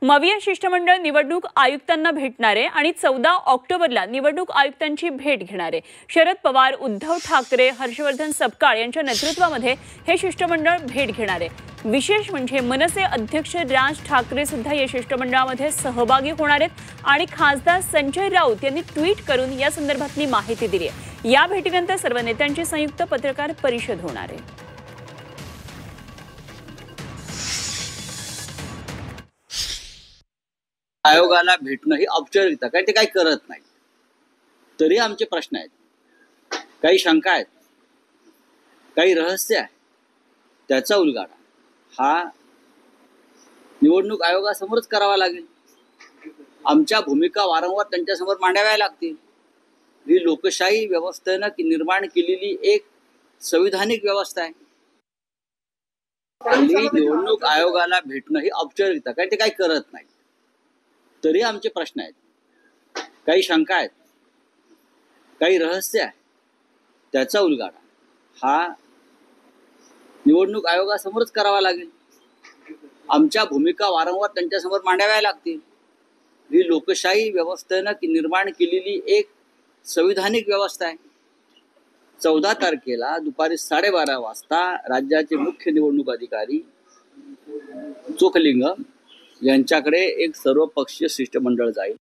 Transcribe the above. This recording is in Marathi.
मविया शिष्टमंडळ निवडणूक आयुक्तांना भेटणारे आणि 14 ऑक्टोबरला निवडणूक आयुक्तांची भेट घेणारे। शरद पवार, उद्धव ठाकरे, हर्षवर्धन सपकाळ यांच्या नेतृत्वामध्ये हे शिष्टमंडळ भेट घेणारे। विशेष म्हणजे मनसे अध्यक्ष राज ठाकरे सुद्धा या शिष्टमंडळामध्ये सहभागी होणार आहेत आणि खासदार संजय राऊत यांनी ट्विट करून या संदर्भातली माहिती दिली आहे। या भेटीनंतर सर्व नेत्यांची संयुक्त पत्रकार परिषद होणार आहे। आयोगाला भेटणं ही औपचारिकता, कारण ते काही करत नाही। तरी आमचे प्रश्न आहेत, काही शंका आहेत, काही रहस्य आहे, त्याचा उलगडा हा निवडणूक आयोगासमोरच करावा लागेल। आमच्या भूमिका वारंवार त्यांच्यासमोर मांडाव्या लागतील। ही लोकशाही व्यवस्थेनं निर्माण केलेली एक संविधानिक व्यवस्था आहे। आणि निवडणूक आयोगाला भेटणं ही औपचारिकता, कारण ते काही करत नाही। तरी आमचे प्रश्न आहेत, काही शंका आहेत, काही रहस्य आहे, त्याचा उलगडा हा निवडणूक आयोगासमोरच करावा लागेल। आमच्या भूमिका वारंवार त्यांच्यासमोर मांडाव्या लागतील। ही लोकशाही व्यवस्थेनं निर्माण केलेली एक संविधानिक व्यवस्था आहे। 14 तारखेला दुपारी 12:30 वाजता राज्याचे मुख्य निवडणूक अधिकारी चोखलिंगम यांच्याकडे एक सर्वपक्षीय शिष्टमंडळ जाईल।